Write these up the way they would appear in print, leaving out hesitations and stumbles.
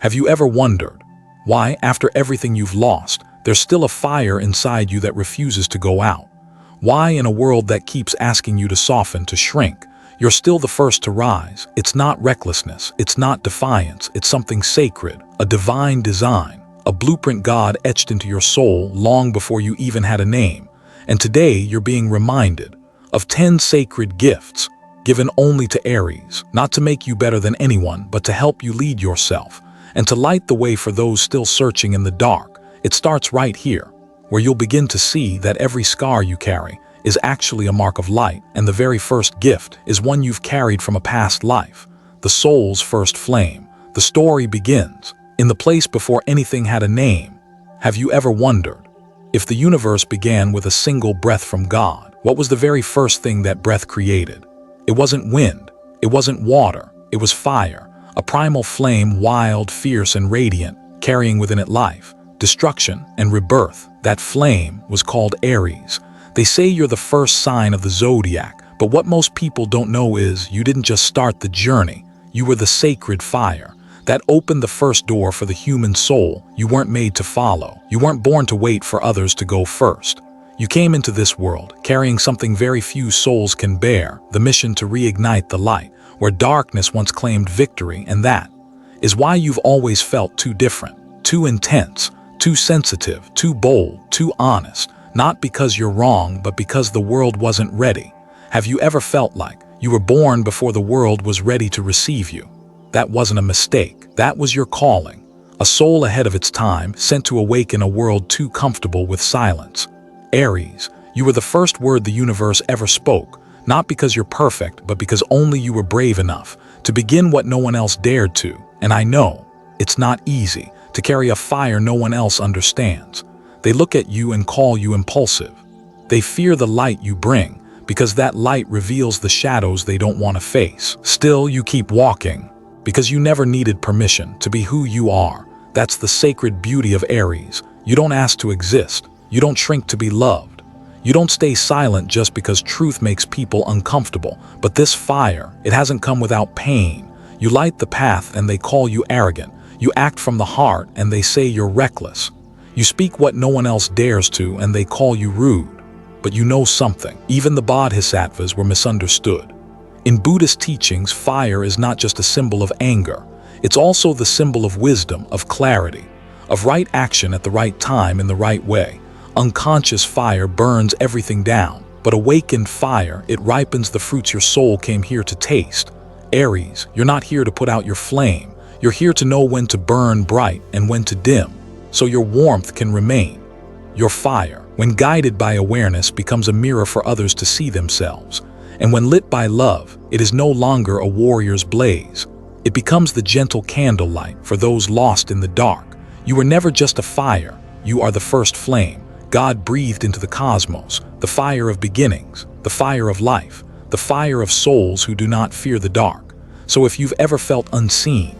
Have you ever wondered why, after everything you've lost, there's still a fire inside you that refuses to go out? Why, in a world that keeps asking you to soften, to shrink, you're still the first to rise? It's not recklessness, it's not defiance, it's something sacred, a divine design, a blueprint God etched into your soul long before you even had a name. And today you're being reminded of 10 sacred gifts given only to Aries, not to make you better than anyone, but to help you lead yourself and to light the way for those still searching in the dark. It starts right here, where you'll begin to see that every scar you carry is actually a mark of light, and the very first gift is one you've carried from a past life, the soul's first flame. The story begins in the place before anything had a name. Have you ever wondered, if the universe began with a single breath from God, what was the very first thing that breath created? It wasn't wind, it wasn't water, it was fire, a primal flame, wild, fierce, and radiant, carrying within it life, destruction, and rebirth. That flame was called Aries. They say you're the first sign of the Zodiac, but what most people don't know is you didn't just start the journey, you were the sacred fire that opened the first door for the human soul. You weren't made to follow. You weren't born to wait for others to go first. You came into this world carrying something very few souls can bear, the mission to reignite the light, where darkness once claimed victory, and that is why you've always felt too different, too intense, too sensitive, too bold, too honest, not because you're wrong, but because the world wasn't ready. Have you ever felt like you were born before the world was ready to receive you? That wasn't a mistake. That was your calling. A soul ahead of its time, sent to awaken a world too comfortable with silence. Aries, you were the first word the universe ever spoke, not because you're perfect, but because only you were brave enough to begin what no one else dared to. And I know it's not easy to carry a fire no one else understands. They look at you and call you impulsive. They fear the light you bring, because that light reveals the shadows they don't want to face. Still, you keep walking, because you never needed permission to be who you are. That's the sacred beauty of Aries. You don't ask to exist. You don't shrink to be loved. You don't stay silent just because truth makes people uncomfortable. But this fire, it hasn't come without pain. You light the path and they call you arrogant. You act from the heart and they say you're reckless. You speak what no one else dares to and they call you rude. But you know something. Even the bodhisattvas were misunderstood. In Buddhist teachings, fire is not just a symbol of anger. It's also the symbol of wisdom, of clarity, of right action at the right time in the right way. Unconscious fire burns everything down, but awakened fire, it ripens the fruits your soul came here to taste. Aries, you're not here to put out your flame. You're here to know when to burn bright and when to dim, so your warmth can remain. Your fire, when guided by awareness, becomes a mirror for others to see themselves. And when lit by love, it is no longer a warrior's blaze. It becomes the gentle candlelight for those lost in the dark. You were never just a fire. You are the first flame God breathed into the cosmos, the fire of beginnings, the fire of life, the fire of souls who do not fear the dark. So if you've ever felt unseen,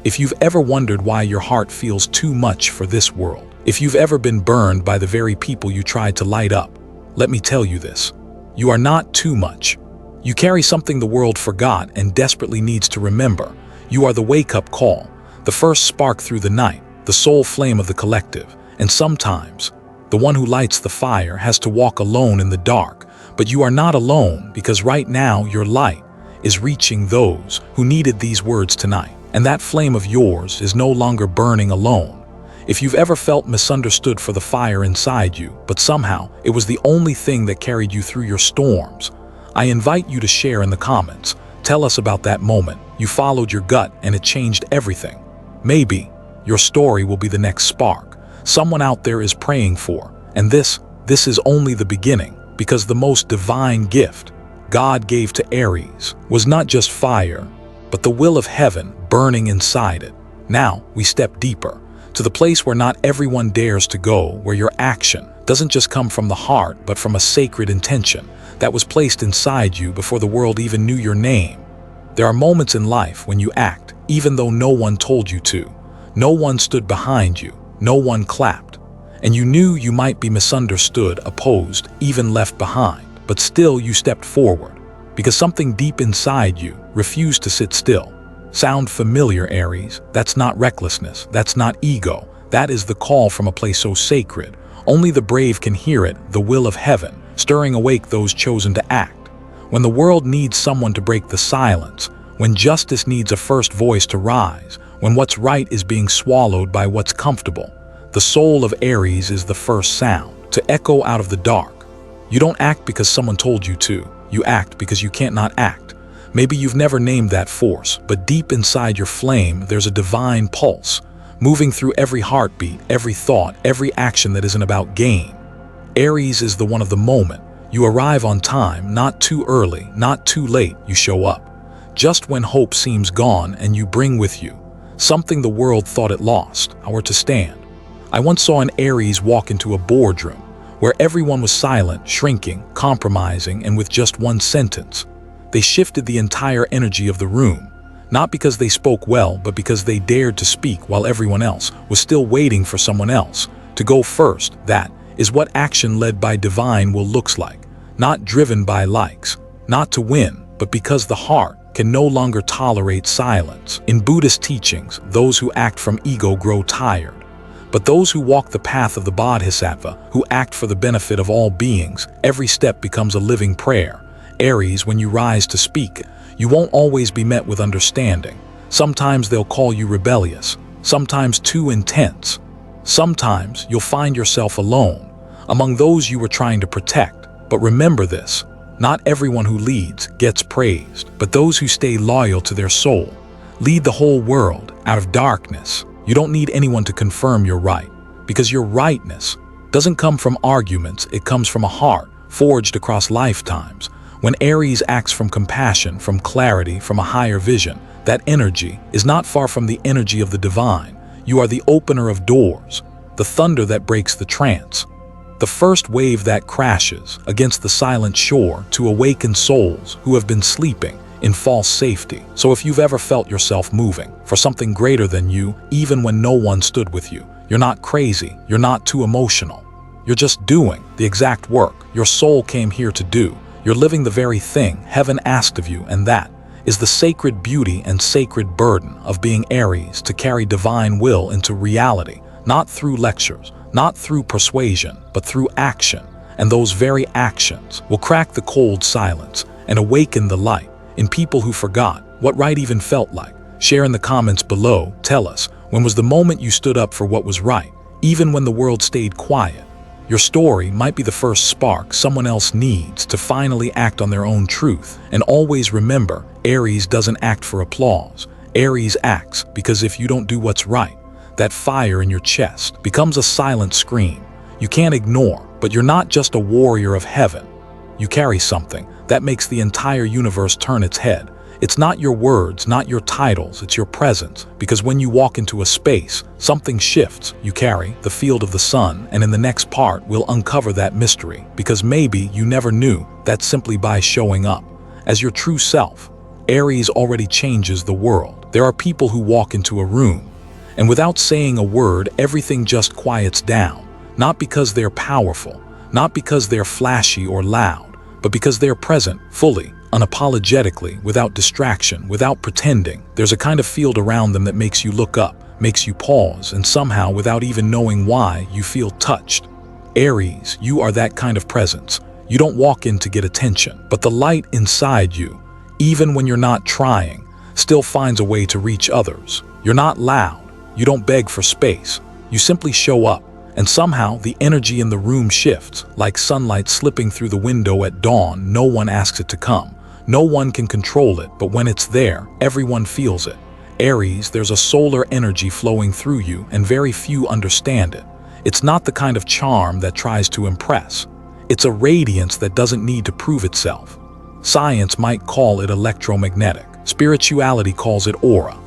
if you've ever wondered why your heart feels too much for this world, if you've ever been burned by the very people you tried to light up, let me tell you this. You are not too much. You carry something the world forgot and desperately needs to remember. You are the wake-up call, the first spark through the night, the soul flame of the collective. And sometimes, the one who lights the fire has to walk alone in the dark. But you are not alone, because right now your light is reaching those who needed these words tonight. And that flame of yours is no longer burning alone. If you've ever felt misunderstood for the fire inside you, but somehow it was the only thing that carried you through your storms, I invite you to share in the comments. Tell us about that moment. You followed your gut and it changed everything. Maybe your story will be the next spark someone out there is praying for. And this is only the beginning, because the most divine gift God gave to Aries was not just fire, but the will of heaven burning inside it. Now we step deeper, to the place where not everyone dares to go, where your action doesn't just come from the heart, but from a sacred intention that was placed inside you before the world even knew your name. There are moments in life when you act, even though no one told you to. No one stood behind you. No one clapped. And you knew you might be misunderstood, opposed, even left behind. But still you stepped forward, because something deep inside you refused to sit still. Sound familiar, Aries? That's not recklessness, that's not ego. That is the call from a place so sacred. Only the brave can hear it, the will of heaven, stirring awake those chosen to act. When the world needs someone to break the silence, when justice needs a first voice to rise, when what's right is being swallowed by what's comfortable, the soul of Aries is the first sound to echo out of the dark. You don't act because someone told you to. You act because you can't not act. Maybe you've never named that force, but deep inside your flame, there's a divine pulse, moving through every heartbeat, every thought, every action that isn't about gain. Aries is the one of the moment. You arrive on time, not too early, not too late, you show up. Just when hope seems gone, and you bring with you something the world thought it lost, or to stand. I once saw an Aries walk into a boardroom where everyone was silent, shrinking, compromising, and with just one sentence. They shifted the entire energy of the room, not because they spoke well, but because they dared to speak while everyone else was still waiting for someone else to go first. That is what action led by divine will looks like, not driven by likes, not to win, but because the heart can no longer tolerate silence. In Buddhist teachings, those who act from ego grow tired. But those who walk the path of the Bodhisattva, who act for the benefit of all beings, every step becomes a living prayer. Aries, when you rise to speak, you won't always be met with understanding. Sometimes they'll call you rebellious, sometimes too intense. Sometimes you'll find yourself alone, among those you were trying to protect. But remember this, not everyone who leads gets praised, but those who stay loyal to their soul lead the whole world out of darkness. You don't need anyone to confirm you're right, because your rightness doesn't come from arguments, it comes from a heart forged across lifetimes. When Aries acts from compassion, from clarity, from a higher vision, that energy is not far from the energy of the divine. You are the opener of doors, the thunder that breaks the trance, the first wave that crashes against the silent shore to awaken souls who have been sleeping in false safety. So if you've ever felt yourself moving for something greater than you, even when no one stood with you, you're not crazy, you're not too emotional. You're just doing the exact work your soul came here to do. You're living the very thing heaven asked of you, and that is the sacred beauty and sacred burden of being Aries, to carry divine will into reality, not through lectures, not through persuasion, but through action. And those very actions will crack the cold silence and awaken the light in people who forgot what right even felt like. Share in the comments below. Tell us, when was the moment you stood up for what was right, even when the world stayed quiet? Your story might be the first spark someone else needs to finally act on their own truth. And always remember, Aries doesn't act for applause. Aries acts because if you don't do what's right, that fire in your chest becomes a silent scream you can't ignore. But you're not just a warrior of heaven. You carry something that makes the entire universe turn its head. It's not your words, not your titles, it's your presence. Because when you walk into a space, something shifts. You carry the field of the sun, and in the next part, we'll uncover that mystery. Because maybe you never knew that simply by showing up as your true self, Aries already changes the world. There are people who walk into a room, and without saying a word, everything just quiets down. Not because they're powerful, not because they're flashy or loud, but because they're present, fully, unapologetically, without distraction, without pretending. There's a kind of field around them that makes you look up, makes you pause, and somehow, without even knowing why, you feel touched. Aries, you are that kind of presence. You don't walk in to get attention, but the light inside you, even when you're not trying, still finds a way to reach others. You're not loud. You don't beg for space. You simply show up. And somehow the energy in the room shifts, like sunlight slipping through the window at dawn. No one asks it to come. No one can control it, but when it's there, everyone feels it. Aries, there's a solar energy flowing through you, and very few understand it. It's not the kind of charm that tries to impress. It's a radiance that doesn't need to prove itself. Science might call it electromagnetic. Spirituality calls it aura.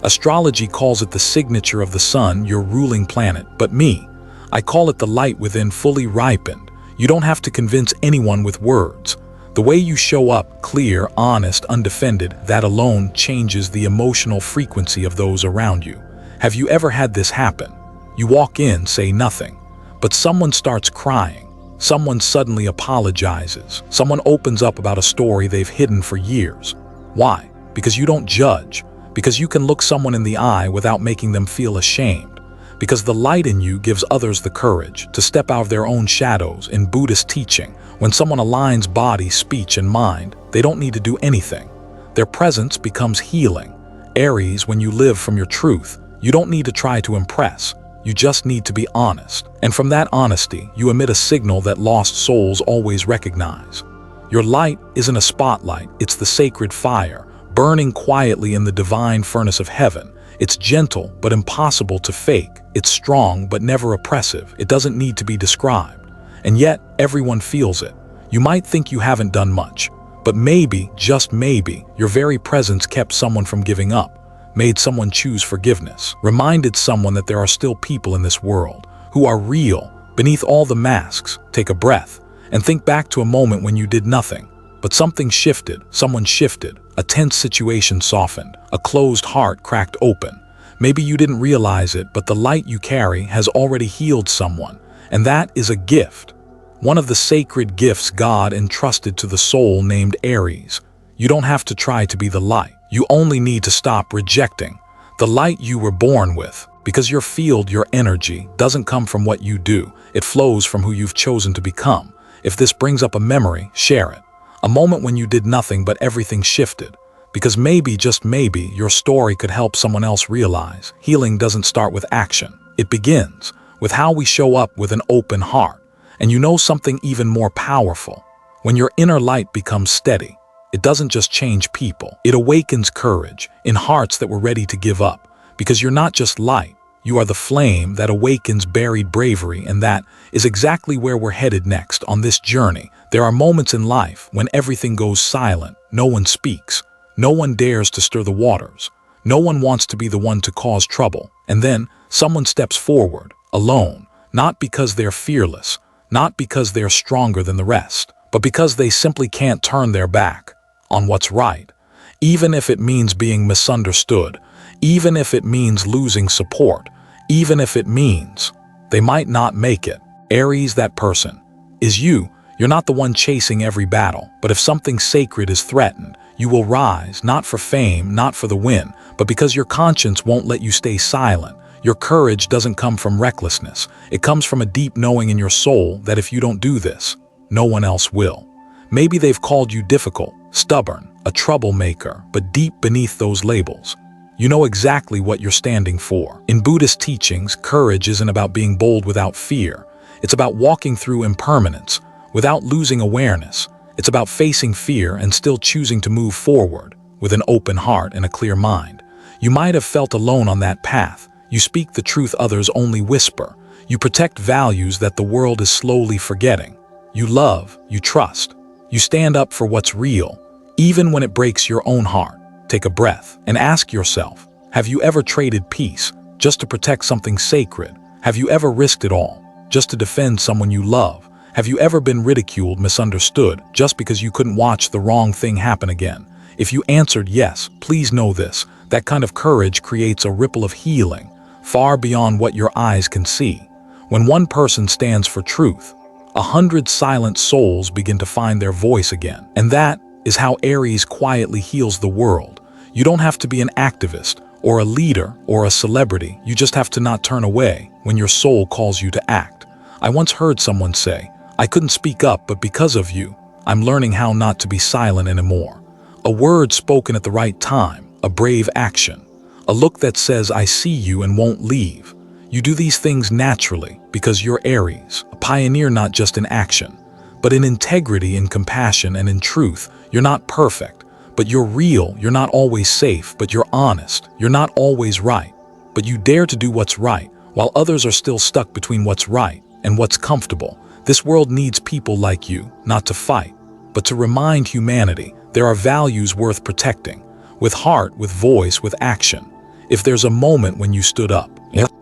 Astrology calls it the signature of the sun, your ruling planet. But me, I call it the light within, fully ripened. You don't have to convince anyone with words. The way you show up, clear, honest, undefended, that alone changes the emotional frequency of those around you. Have you ever had this happen? You walk in, say nothing, but someone starts crying. Someone suddenly apologizes. Someone opens up about a story they've hidden for years. Why? Because you don't judge. because you can look someone in the eye without making them feel ashamed, because the light in you gives others the courage to step out of their own shadows. In Buddhist teaching, when someone aligns body, speech, and mind, they don't need to do anything. Their presence becomes healing. Aries, when you live from your truth, you don't need to try to impress. You just need to be honest. And from that honesty, you emit a signal that lost souls always recognize. Your light isn't a spotlight, it's the sacred fire, burning quietly in the divine furnace of heaven. It's gentle but impossible to fake. It's strong but never oppressive. It doesn't need to be described. And yet, everyone feels it. You might think you haven't done much, but maybe, just maybe, your very presence kept someone from giving up, made someone choose forgiveness, reminded someone that there are still people in this world who are real beneath all the masks. Take a breath and think back to a moment when you did nothing, but something shifted, someone shifted, a tense situation softened, a closed heart cracked open. Maybe you didn't realize it, but the light you carry has already healed someone, and that is a gift. One of the sacred gifts God entrusted to the soul named Aries. You don't have to try to be the light. You only need to stop rejecting the light you were born with, because your field, your energy, doesn't come from what you do. It flows from who you've chosen to become. If this brings up a memory, share it. A moment when you did nothing but everything shifted. Because maybe, just maybe, your story could help someone else realize healing doesn't start with action. It begins with how we show up with an open heart. And you know something even more powerful? When your inner light becomes steady, it doesn't just change people. It awakens courage in hearts that were ready to give up. Because you're not just light, you are the flame that awakens buried bravery, and that is exactly where we're headed next on this journey. There are moments in life when everything goes silent, no one speaks, no one dares to stir the waters, no one wants to be the one to cause trouble, and then someone steps forward, alone, not because they're fearless, not because they're stronger than the rest, but because they simply can't turn their back on what's right, even if it means being misunderstood, even if it means losing support, even if it means they might not make it. Aries, that person is you. You're not the one chasing every battle, but if something sacred is threatened, you will rise, not for fame, not for the win, but because your conscience won't let you stay silent. Your courage doesn't come from recklessness. It comes from a deep knowing in your soul that if you don't do this, no one else will. Maybe they've called you difficult, stubborn, a troublemaker, but deep beneath those labels, you know exactly what you're standing for. In Buddhist teachings, courage isn't about being bold without fear. It's about walking through impermanence without losing awareness. It's about facing fear and still choosing to move forward with an open heart and a clear mind. You might have felt alone on that path. You speak the truth others only whisper. You protect values that the world is slowly forgetting. You love, you trust. You stand up for what's real, even when it breaks your own heart. Take a breath and ask yourself, have you ever traded peace just to protect something sacred? Have you ever risked it all just to defend someone you love? Have you ever been ridiculed, misunderstood, just because you couldn't watch the wrong thing happen again? If you answered yes, please know this: that kind of courage creates a ripple of healing far beyond what your eyes can see. When one person stands for truth, 100 silent souls begin to find their voice again. And that is how Aries quietly heals the world. You don't have to be an activist or a leader or a celebrity. You just have to not turn away when your soul calls you to act. I once heard someone say, "I couldn't speak up, but because of you, I'm learning how not to be silent anymore." A word spoken at the right time, a brave action, a look that says, "I see you and won't leave." You do these things naturally because you're Aries, a pioneer not just in action, but in integrity, in compassion, and in truth. You're not perfect, but you're real. You're not always safe, but you're honest. You're not always right, but you dare to do what's right, while others are still stuck between what's right and what's comfortable. This world needs people like you, not to fight, but to remind humanity there are values worth protecting, with heart, with voice, with action. If there's a moment when you stood up,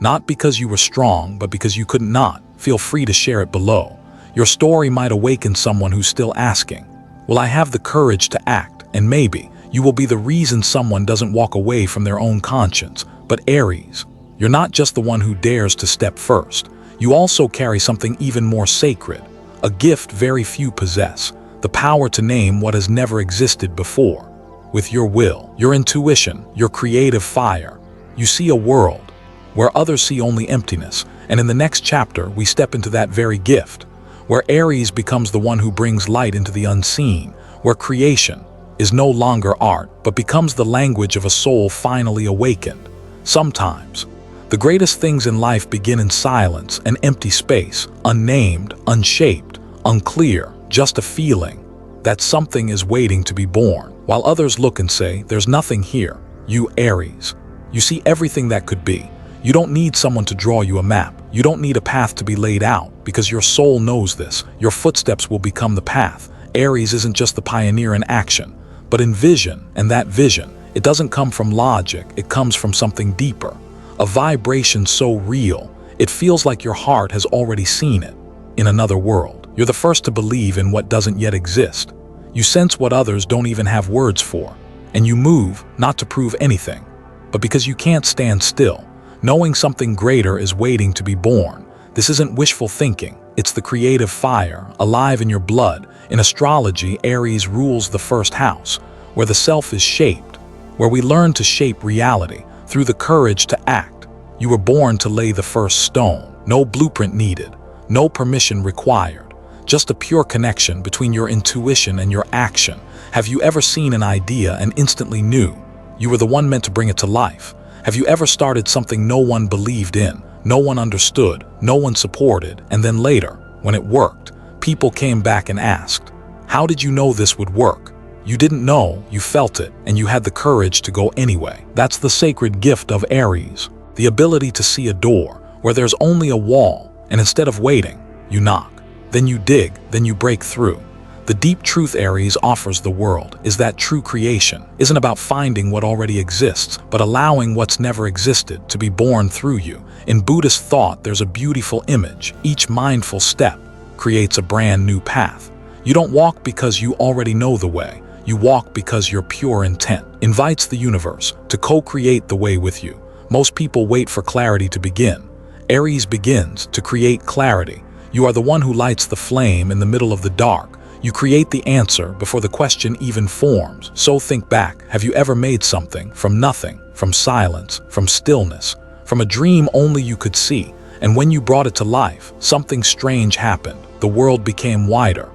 not because you were strong, but because you couldn't not, feel free to share it below. Your story might awaken someone who's still asking, will I have the courage to act? And maybe you will be the reason someone doesn't walk away from their own conscience. But Aries, you're not just the one who dares to step first. You also carry something even more sacred, a gift very few possess, the power to name what has never existed before. with your will, your intuition, your creative fire. You see a world where others see only emptiness, and in the next chapter we step into that very gift, where Aries becomes the one who brings light into the unseen, where creation is no longer art, but becomes the language of a soul finally awakened. Sometimes, the greatest things in life begin in silence, an empty space, unnamed, unshaped, unclear, just a feeling that something is waiting to be born. While others look and say, there's nothing here, you Aries, you see everything that could be. You don't need someone to draw you a map. You don't need a path to be laid out, because your soul knows this. Your footsteps will become the path. Aries isn't just the pioneer in action, but in vision, and that vision, it doesn't come from logic, it comes from something deeper. A vibration so real, it feels like your heart has already seen it. In another world, you're the first to believe in what doesn't yet exist. You sense what others don't even have words for, and you move, not to prove anything, but because you can't stand still, knowing something greater is waiting to be born. This isn't wishful thinking, it's the creative fire, alive in your blood. In astrology, Aries rules the first house, where the self is shaped, where we learn to shape reality through the courage to act. You were born to lay the first stone, no blueprint needed, no permission required, just a pure connection between your intuition and your action. Have you ever seen an idea and instantly knew you were the one meant to bring it to life? Have you ever started something no one believed in, no one understood, no one supported, and then later, when it worked, people came back and asked, how did you know this would work? You didn't know, you felt it, and you had the courage to go anyway. That's the sacred gift of Aries, the ability to see a door where there's only a wall, and instead of waiting, you knock. Then you dig, then you break through. The deep truth Aries offers the world is that true creation isn't about finding what already exists, but allowing what's never existed to be born through you. In Buddhist thought, there's a beautiful image. Each mindful step creates a brand new path. You don't walk because you already know the way. You walk because your pure intent invites the universe to co-create the way with you. Most people wait for clarity to begin. Aries begins to create clarity. You are the one who lights the flame in the middle of the dark. You create the answer before the question even forms. So think back. Have you ever made something from nothing, from silence, from stillness, from a dream only you could see? And when you brought it to life, something strange happened. The world became wider,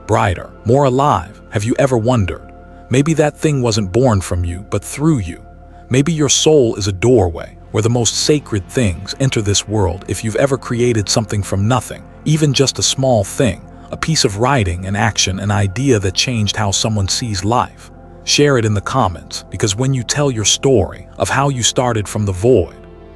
brighter, more alive. Have you ever wondered? Maybe that thing wasn't born from you, but through you. Maybe your soul is a doorway where the most sacred things enter this world. If you've ever created something from nothing, even just a small thing, a piece of writing, an action, an idea that changed how someone sees life, share it in the comments, because when you tell your story of how you started from the void,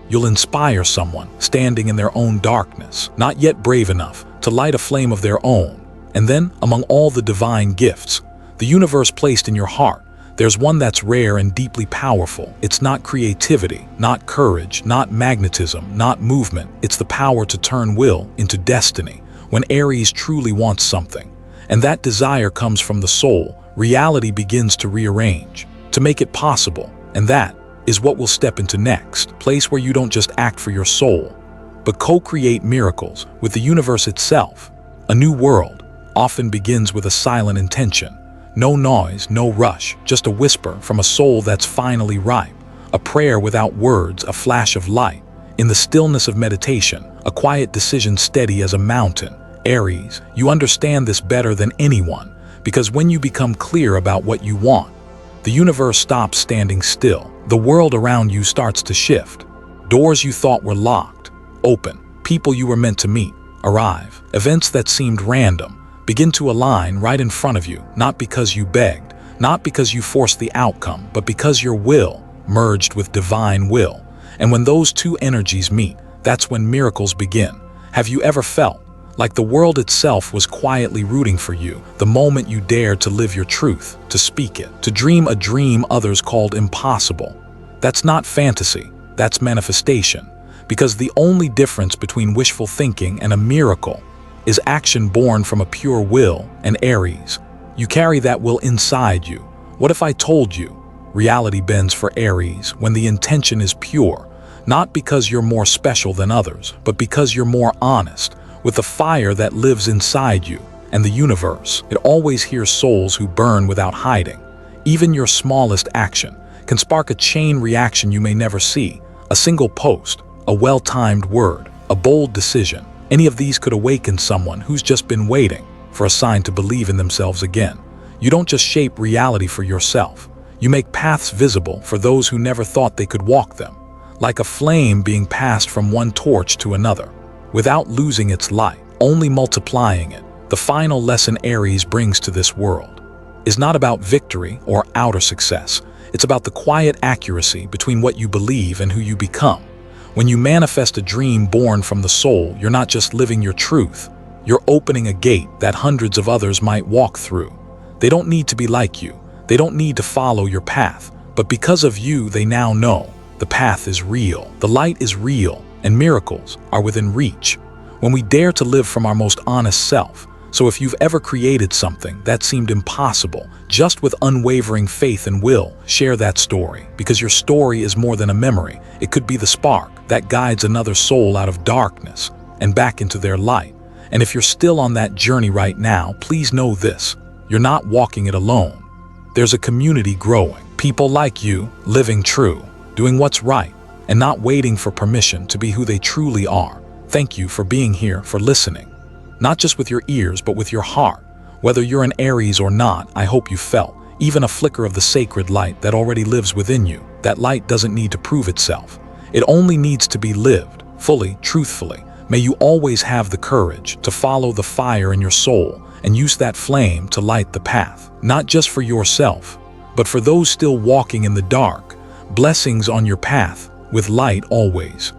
you'll inspire someone standing in their own darkness, not yet brave enough to light a flame of their own. And then, among all the divine gifts the universe placed in your heart, there's one that's rare and deeply powerful. It's not creativity, not courage, not magnetism, not movement. It's the power to turn will into destiny. When Aries truly wants something, and that desire comes from the soul, reality begins to rearrange, to make it possible. And that is what we'll step into next. Place where you don't just act for your soul, but co-create miracles with the universe itself. A new world often begins with a silent intention. No noise, no rush, just a whisper from a soul that's finally ripe. A prayer without words, a flash of light. In the stillness of meditation, a quiet decision steady as a mountain. Aries, you understand this better than anyone, because when you become clear about what you want, the universe stops standing still. The world around you starts to shift. Doors you thought were locked open. People you were meant to meet arrive. Events that seemed random begin to align right in front of you, not because you begged, not because you forced the outcome, but because your will merged with divine will. And when those two energies meet, that's when miracles begin. Have you ever felt like the world itself was quietly rooting for you the moment you dared to live your truth, to speak it, to dream a dream others called impossible? That's not fantasy, that's manifestation. Because the only difference between wishful thinking and a miracle is action born from a pure will. And Aries, you carry that will inside you. What if I told you? Reality bends for Aries when the intention is pure, not because you're more special than others, but because you're more honest, with the fire that lives inside you. And the universe, it always hears souls who burn without hiding. Even your smallest action can spark a chain reaction you may never see. A single post, a well-timed word, a bold decision. Any of these could awaken someone who's just been waiting for a sign to believe in themselves again. You don't just shape reality for yourself. You make paths visible for those who never thought they could walk them, like a flame being passed from one torch to another, without losing its light, only multiplying it. The final lesson Aries brings to this world is not about victory or outer success. It's about the quiet accuracy between what you believe and who you become. When you manifest a dream born from the soul, you're not just living your truth. You're opening a gate that hundreds of others might walk through. They don't need to be like you. They don't need to follow your path. But because of you, they now know the path is real. The light is real, and miracles are within reach when we dare to live from our most honest self. So if you've ever created something that seemed impossible, just with unwavering faith and will, share that story, because your story is more than a memory. It could be the spark that guides another soul out of darkness and back into their light. And if you're still on that journey right now, please know this: you're not walking it alone. There's a community growing, people like you, living true, doing what's right, and not waiting for permission to be who they truly are. Thank you for being here, for listening. Not just with your ears, but with your heart. Whether you're an Aries or not, I hope you felt even a flicker of the sacred light that already lives within you. That light doesn't need to prove itself. It only needs to be lived, fully, truthfully. May you always have the courage to follow the fire in your soul and use that flame to light the path, not just for yourself, but for those still walking in the dark. Blessings on your path, with light always.